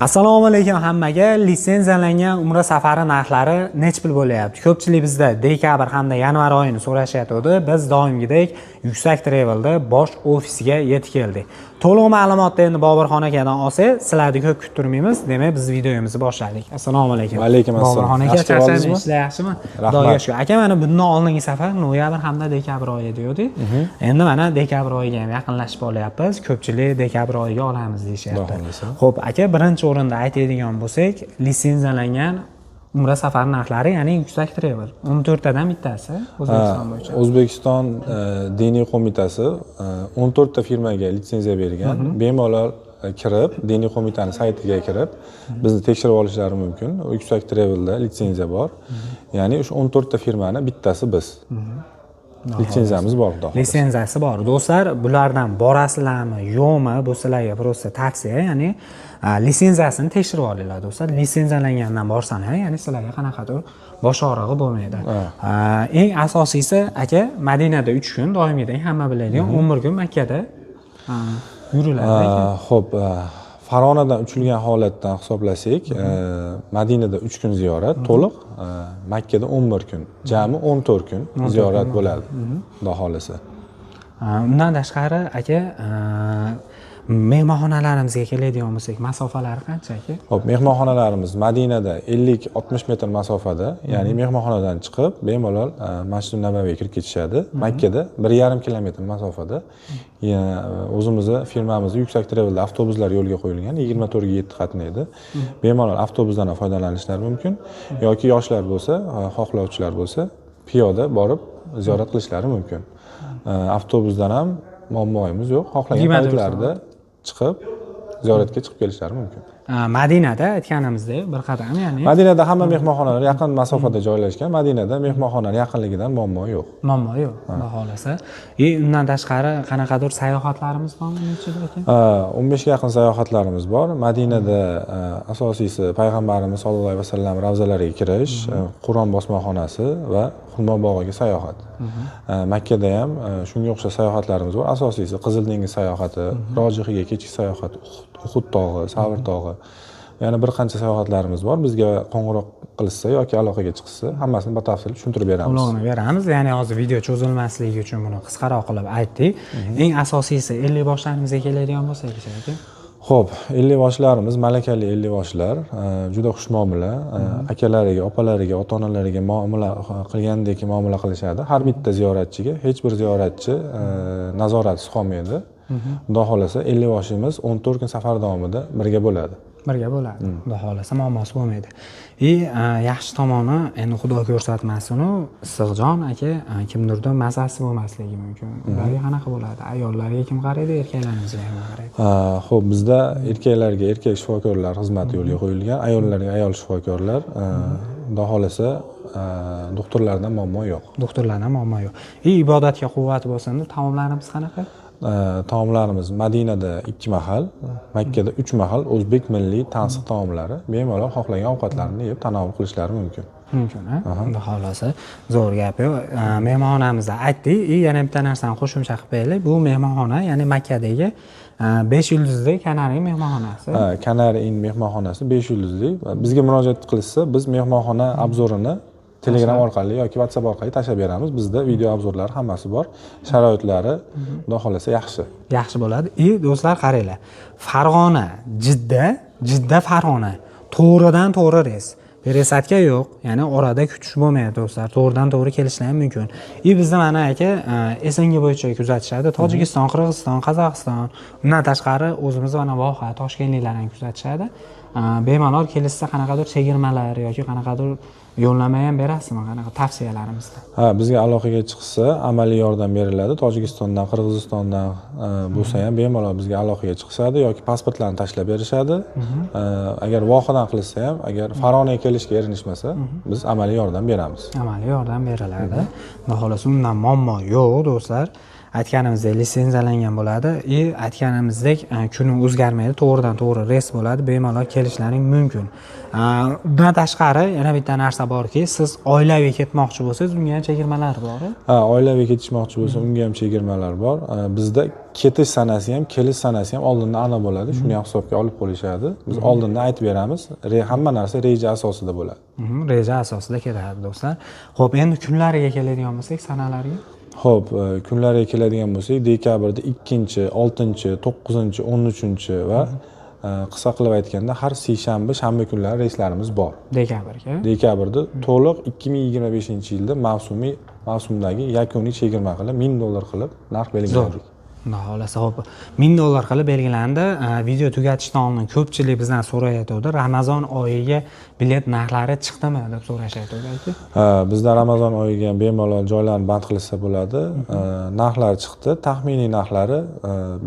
Assalomu alaykum hammaga. Litsenziyalangan umra safari narxlari necha pul bo'lyapti? Ko'pchilik bizda dekabr hamda yanvar oyini so'rashyapti. Biz doimgidek Yuksak Travelda bosh ofisiga yetib keldik. To'liq ma'lumotni endi Boburxon akadan olsak, sizlarni ko'p kuttirmaymiz. Demak, biz videomizni boshladik. Assalomu alaykum. Va alaykum assalom. Boburxon aka, charchadingizmi? Ishlar yaxshimi? Xudoga shukr. Aka, mana bundan oldingi safar noyabr hamda dekabr oyi dedik. Endi mana dekabr oyiga ham yaqinlashib olyapmiz. Ko'pchilik dekabr oyiga olamiz deyishyapti. Xo'p, aka, birinchi o'rinda aytadigan bo'lsak, litsenziyalangan umra safar narxlari, ya'ni Yuksak Travel 14 tadan bittasi O'zbekiston bo'yicha. O'zbekiston diniy qo'mitasi 14 ta firmaga litsenziya bergan. Bemalol kirib, diniy qo'mitaning saytiga kirib, bizni tekshirib olishlari mumkin. Yuksak Travelda litsenziya bor. Ya'ni o'sha 14 ta firmaning bittasi biz. Litsenziyamiz bor xudo. Litsenziyasi bor. Do'stlar, bulardan borasizlarmi, yo'qmi? Bu sizlarga prosta tavsiya, ya'ni litsenziyasini tekshirib olinglar do'stlar. Litsenziyalangandan borsanlar, ya'ni sizlarga qanaqadir bosh og'rig'i bo'lmaydi. Eng asosiysi, aka, Madinada 3 kun, doimgidek hamma biladigan 11 kun Makkada yuriladi. Xo'p, Faronadan uchilgan holatdan hisoblasak, Madinada 3 kun ziyorat to'liq, Makkada 11 kun, jami 14 kun ziyorat bo'ladi, xudo xolasa. Undan tashqari, aka, mehmonxonalarimizga keladigan bo'lsak, masofalari qancha aka? Xo'p, mehmonxonalarimiz Madinada 50-60 metr masofada, ya'ni mehmonxonadan chiqib, bemalol Masjid Nabaviyga kirib ketishadi. Makkada 1,5 kilometr masofada o'zimizning firmamizning Yuksak Travelda avtobuslar yo'lga qo'yilgan, 24 ga 7 qatnaydi. Bemalol avtobusdan foydalanishlari mumkin yoki yoshlar bo'lsa, xohlovchilar bo'lsa, piyoda borib ziyorat qilishlari mumkin. Avtobusdan ham muammoyimiz yo'q. Xohlagan paytlarida chiqib ziyoratga chiqib kelishlari mumkin. Madinada aytganimizdek bir qadam, ya'ni Madinada hamma mehmonxonalar yaqin masofada joylashgan. Madinada mehmonxonalar yaqinligidan muammo yo'q. Muammo yo'q, xudo xolasa. Undan tashqari qanaqadir sayohatlarimiz bormi nechida ekan? 15 ga yaqin sayohatlarimiz bor. Madinada asosiysi payg'ambarimiz sollallohu alayhi vasallam ravzalariga kirish, Qur'on bosmaxonasi va Xurmo bog'iga sayohat. Makkada ham shunga o'xshash sayohatlarimiz bor. Asosiysi Qizil dengiz sayohati, Rojihiga kechki sayohat, Uhud tog'i, Savr tog'i. Yana bir qancha sayohatlarimiz bor. Bizga qo'ng'iroq qilsa yoki aloqaga chiqsa, hammasini batafsil tushuntirib beramiz. Ularni beramiz. Ya'ni hozir video cho'zilmasligi uchun buni qisqaroq qilib aytdik. Eng asosiysi 50 boshlarimizga keladigan bo'lsak aka. Xo'p, 50 boshlarimiz malakali 50 boshlar, juda xushmuomala, akalariga, opalariga, ota-onalariga muomala qilgandek muomala qilishadi. Har bitta ziyoratchiga hech bir ziyoratchi nazoratsiz qolmaydi. Xudo xolasa 50 boshimiz 14 kun safar davomida birga bo'ladi. Birga bo'ladi. Xudo xolasa muammosi bo'lmaydi. Yaxshi tomoni, endi Xudo ko'rsatmasin, issiqjon aka, kimdirda mazasi bo'lmasligi mumkin. Ularga qanaqa bo'ladi? Ayollarga kim qaraydi, erkaklarimizga kim qaraydi? Xo'p, bizda erkaklarga erkak shifokorlar xizmati yo'lga qo'yilgan, ayollarga ayol shifokorlar, xudo xolasa doktorlardan muammo yo'q. Doktorlardan muammo yo'q. Ibodatga quvvat bo'lsa-da, taomlarimiz qanaqa? Taomlarimiz Madinada 2 mahal, Makkada 3 mahal o'zbek milliy tansiq taomlari, bemalol xohlagan ovqatlarini yeb tanovul qilishlari mumkin. Mumkin, xudo xolasa. Zo'r gap yo'q. Mehmonxonamizda aytdik, yana bitta narsani qo'shimcha qilib beraylik. Bu mehmonxona, ya'ni Makkadagi 5 yulduzli Kanari mehmonxonasi. Kanari mehmonxonasi 5 yulduzli. Bizga murojaat qilsa, biz mehmonxona obzorini Telegram orqali yoki WhatsApp orqali tashlab beramiz. Bizda video obzorlari hammasi bor. Sharoitlari xudo xolasa yaxshi. Yaxshi bo'ladi. Do'stlar, qaranglar. Farg'ona, Jidda Farg'ona. To'g'ridan to'g'ri reys. Peresadka yo'q, ya'ni orada kutish bo'lmaydi do'stlar. To'g'ridan to'g'ri kelishlar ham mumkin. Bizda mana aka SNG bo'yicha kuzatishadi. Tojikiston, Qirg'iziston, Qozog'iston, undan tashqari o'zimiz mana voha Toshkentliklarni kuzatishadi. Bemalol kelishsa qanaqadir chegirmalar yoki qanaqadir yo'llanma ham berasizmi, qanaqa tavsiyalarimizda? Bizga aloqaga chiqsa amaliy yordam beriladi. Tojikistondan, Qirg'izistondan bo'lsa ham bemalol bizga aloqaga chiqishadi yoki pasportlarni tashlab berishadi. Agar vohadan qilsa ham, agar Farg'onaga kelishga erinishmasa, biz amaliy yordam beramiz. Amaliy yordam beriladi. Xudo xolasa undan muammo yo'q, do'stlar. aytganimizdek litsenziyalangan bo'ladi и aytganimizdek kuni o'zgarmaydi, to'g'ridan to'g'ri reys bo'ladi, bemalol kelishlaring mumkin. Bundan tashqari yana bitta narsa borki, siz oilaviy ketmoqchi bo'lsangiz, unga ham chegirmalar bor. Ha, oilaviy ketishmoqchi bo'lsa, unga ham chegirmalar bor. Bizda ketish sanasi ham, kelish sanasi ham oldindan aniq bo'ladi. Shuni ham hisobga olib qo'yishadi. Biz oldindan aytib beramiz. Hamma narsa reja asosida bo'ladi. Reja asosida ketadi do'stlar. Xo'p, endi kunlariga keladigan bo'lsak, sanalarga. Xo'p, kunlariga keladigan bo'lsak, dekabrda 2, 6, 9, 13 va qisqa qilib aytganda har seshanba, shanba kunlari reyslarimiz bor. Dekabrga. Dekabrda to'liq 2025-yilda mavsumdagi yakuniy chegirma qilib $1000 qilib narx belgiladik. Xudo xolasa, xo'p. $1000 qilib belgilandi. Video tugatishdan oldin ko'pchilik bizdan so'rayotdi, Ramazon oyiga bilet narxlari chiqdimi deb so'rashyapti. Ha, bizda Ramazon oyiga bemalol joylarni band qilsa bo'ladi. Narxlar chiqdi. Taxminiy narxlari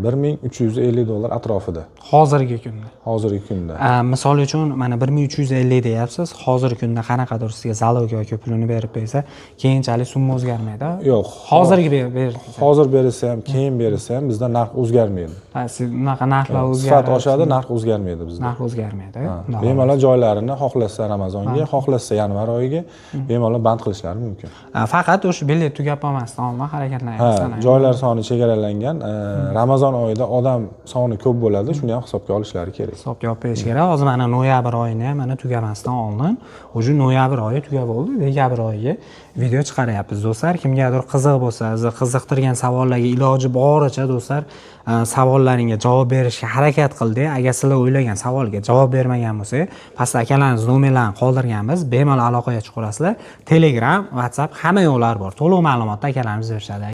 $1350 atrofida. Hozirgi kunda. Hozirgi kunda. Misol uchun mana 1350 deyapsiz. Hozirgi kunda qanaqadir sizga zalog yoki pulini berib bersa, keyinchalik summa o'zgarmaydi. Yo'q. Hozirgi bersa. Hozir bersa ham, keyin bersa ham bizda narx o'zgarmaydi. Siz bunaqa narxlar o'zgaradi. Sifat oshadi, narx o'zgarmaydi bizda. Narx o'zgarmaydi. Bemalol joylarini xohlasa Ramazonga, xohlasa yanvar oyiga bemalol band qilishlari mumkin. Faqat o'sha bilet tugab qolmasdan oldin harakatlanyapsiz. Joylar soni chegaralangan. Ramazon oyida odam soni ko'p bo'ladi, shuni ham hisobga olishlari kerak. Hisobga olib berish kerak. Hozir mana noyabr oyini ham mana tugamasdan oldin, o'sha noyabr oyi tugab bo'ldi, dekabr oyiga video chiqaryapmiz do'stlar. Kimgadir qiziq bo'lsa, sizni qiziqtirgan savollarga iloji boricha do'stlar savollaringga javob berishga harakat qildik. Agar sizlar o'ylagan savolga javob bermagan bo'lsak, pastda akalarimiz nomerlarini qoldirganmiz. Bemalol aloqaga chiqasizlar. Telegram, WhatsApp hamma yo'llar bor. To'liq ma'lumotni akalarimiz berishadi.